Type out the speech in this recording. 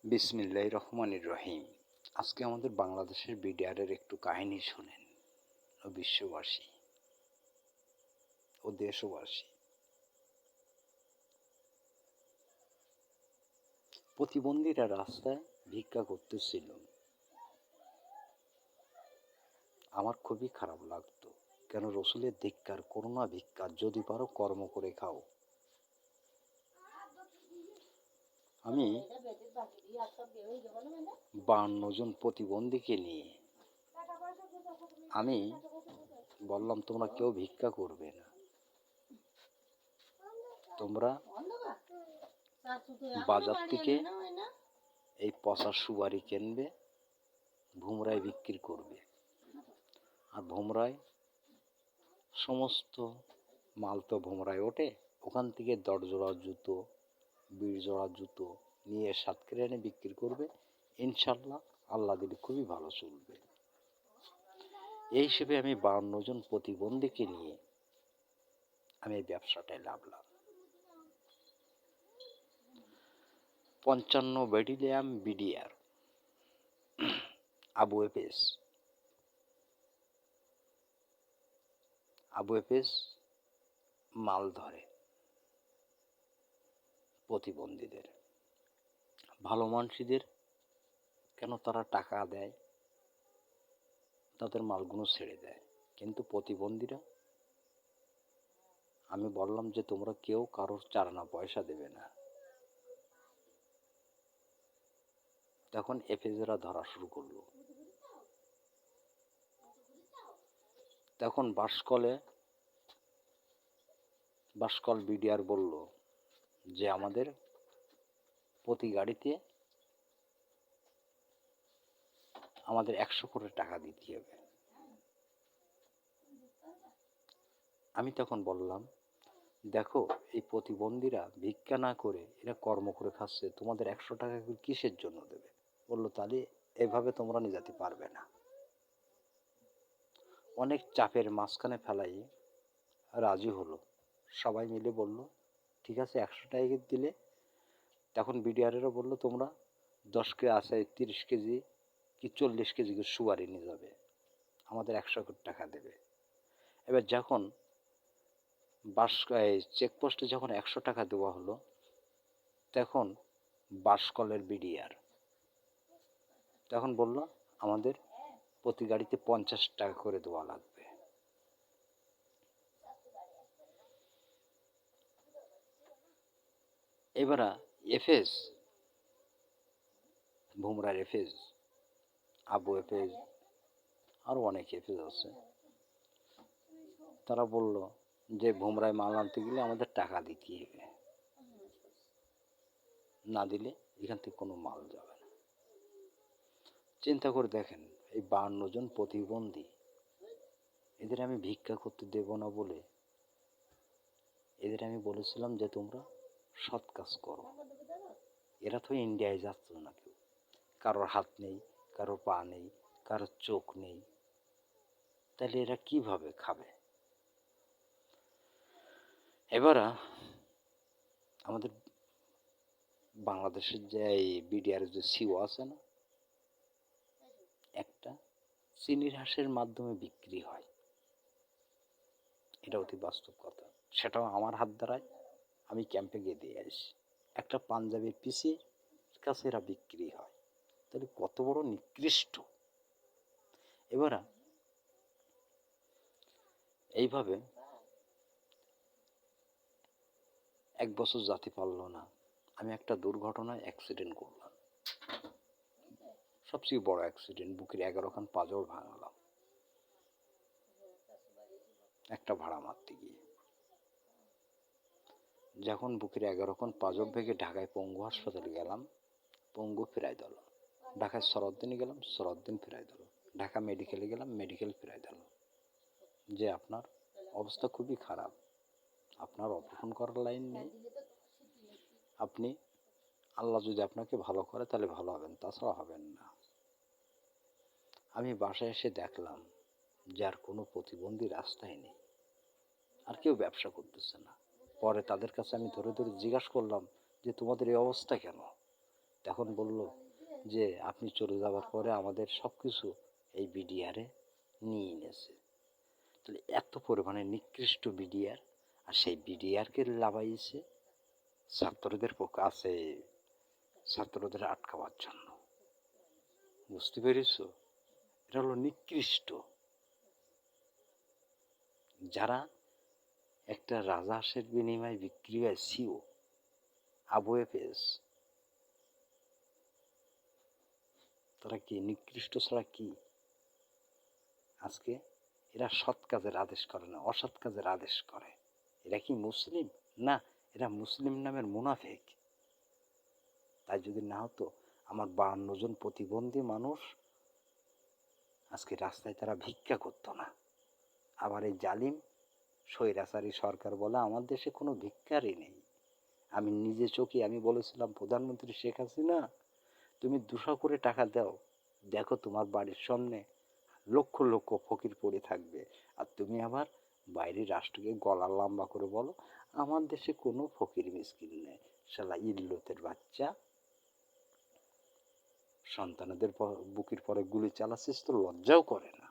বিসমিল্লাহির রহমানির রহিম। আজকে আমাদের বাংলাদেশের বিডিআরের একটু কাহিনী শোনেন ও বিশ্ববাসী ও দেশবাসী। প্রতিবন্ধীরা রাস্তায় ভিক্ষা করতেছিল। আমার খুবই খারাপ লাগতো, কেন রসুলের ধিক্কার, করোনা ভিক্ষা, যদি পারো কর্ম করে খাও। আমি 52 জন প্রতিবন্ধীকে নিয়ে আমি বললাম, তোমরা কেউ ভিক্ষা করবে না, তোমরা বাজার থেকে এই পচা সুপারি কিনবে, ভুমরায় বিক্রি করবে। আর ভুমরায় সমস্ত মাল তো ভুমরায় ওঠে, ওখান থেকে 10 জোড়া জুতো, 20 জোড়া জুতো নিয়ে সাতক্ষীরা এনে বিক্রি করবে। ইনশাল্লাহ আল্লাহ দিলে খুবই ভালো চলবে। এই হিসেবে আমি 52 জন প্রতিবন্ধীকে নিয়ে আমি এই ব্যবসাটায় নামলাম। 55 ব্যাটালিয়ন বিডিআর আবু এফেস মাল ধরে প্রতিবন্ধীদের, ভালো মানুষদের কেন তারা টাকা দেয়, তাদের মালগুলো ছেড়ে দেয়। কিন্তু প্রতিবন্ধীরা, আমি বললাম যে তোমরা কেউ কারোর চারানা পয়সা দেবে না। তখন এফএজরা ধরা শুরু করলো। তখন বাসকল বিডিআর বলল যে আমাদের প্রতি গাড়িতে আমাদের 100 করে টাকা দিতে হবে। আমি তখন বললাম, দেখো এই প্রতিবন্ধীরা ভিক্ষা না করে এরা কর্ম করে খাচ্ছে, তোমাদের 100 টাকা কিসের জন্য দেবে? বললো, তাহলে এভাবে তোমরা নিয়ে যেতে পারবে না। অনেক চাপের মাঝখানে ফেলাই রাজি হলো। সবাই মিলে বলল, ঠিক আছে 100 টাকা দিলে। তখন বিডিআরেরও বললো, তোমরা 10 কেজি আছে 30 কেজি কি 40 কেজি সুপারি নিয়ে যাবে, আমাদের 100 টাকা দেবে। এবার যখন চেকপোস্টে যখন 100 টাকা দেওয়া হলো, তখন বাসকলের বিডিআর তখন বলল, আমাদের প্রতি গাড়িতে 50 টাকা করে দেওয়া লাগবে। এবার এফএস, ভুমরার এফএস, আবু এফএস, আরো অনেক এফএস আছে, তারা বলল যে ভুমরায় মাল আনতে গেলে আমাদের টাকা দিতে হবে, না দিলে এখান থেকে কোনো মাল যাবে না। চিন্তা করে দেখেন, এই 52 জন প্রতিবন্ধী, এদের আমি ভিক্ষা করতে দেব না বলে এদের আমি বলেছিলাম যে তোমরা সৎ কাজ করো। এরা তো ইন্ডিয়ায় যাচ্ছে না, কেউ কারোর হাত নেই, কারোর পা নেই, কারোর চোখ নেই, তাহলে এরা কিভাবে খাবে? এবার আমাদের বাংলাদেশের যে বিডিআর যে সিও আছে না, একটা চিনির হাঁসের মাধ্যমে বিক্রি হয়, এটা অতি বাস্তব কথা। সেটাও আমার হাত দ্বারাই আমি ক্যাম্পে গিয়ে দিয়ে আসি। একটা পাঞ্জাবির পিসের কাছে এরা বিক্রি হয়, তাহলে কত বড় নিকৃষ্ট। এবার এইভাবে 1 বছর জাতি পারল না, আমি একটা দুর্ঘটনায় অ্যাক্সিডেন্ট করলাম, সবচেয়ে বড় অ্যাক্সিডেন্ট। বুকের 11 খান পাঁজর ভাঙলাম একটা ভাড়া মারতে গিয়ে। যখন বুকের 11 খান পাঁজর ভেঙে ঢাকায় পঙ্গু হাসপাতালে গেলাম, পঙ্গু ফেরাই দিল। ঢাকায় সরদ্দিনে গেলাম, সরদ্দিন ফেরাই দিল। ঢাকা মেডিকেলে গেলাম, মেডিকেল ফেরাই দিল যে আপনার অবস্থা খুবই খারাপ, আপনার অপারেশন করার লাইন নেই, আপনি আল্লাহ যদি আপনাকে ভালো করে তাহলে ভালো হবেন, তাছাড়া হবেন না। আমি বাসায় এসে দেখলাম যে আর কোনো প্রতিবন্ধী রাস্তায় নেই, আর কেউ ব্যবসা করতেছে না। পরে তাদের কাছে আমি ধরে ধরে জিজ্ঞাসা করলাম যে তোমাদের এই অবস্থা কেন? তখন বলল যে আপনি চলে যাওয়ার পরে আমাদের সব কিছু এই বিডিআরে নিয়ে নিয়েছে। তাহলে এত পরিমাণে নিকৃষ্ট বিডিআর, আর সেই বিডিআরকে লাগাইছে ছাত্রদের আছে, ছাত্রদের আটকাবার জন্য। বুঝতে পেরেছ? এটা হলো নিকৃষ্ট। যারা একটা রাজহাঁসের বিনিময়ে বিক্রি হয় সিও আবু এফএস, তারা কি নিকৃষ্ট ছাড়া কি? আজকে এরা সৎ কাজের আদেশ করে না, অসৎ কাজের আদেশ করে। এরা কি মুসলিম? না, এরা মুসলিম নামের মুনাফিক। তাই যদি না হতো, আমার 52 জন প্রতিবন্ধী মানুষ আজকে রাস্তায় তারা ভিক্ষা করতো না। আবার এই জালিম স্বৈরাচারী সরকার বলে আমার দেশে কোনো ভিক্ষারই নেই। আমি নিজে চোখে আমি বলেছিলাম, প্রধানমন্ত্রী শেখ হাসিনা, তুমি 200 করে টাকা দাও, দেখো তোমার বাড়ির সামনে লক্ষ লক্ষ ফকির পড়ে থাকবে। আর তুমি আবার বাইরের রাষ্ট্রকে গলা লম্বা করে বলো আমার দেশে কোনো ফকির মিসকিন নেই। শালা ইল্লতের বাচ্চা, সন্তানদের বুকের পরে গুলি চালাচ্ছিস তো লজ্জাও করে না।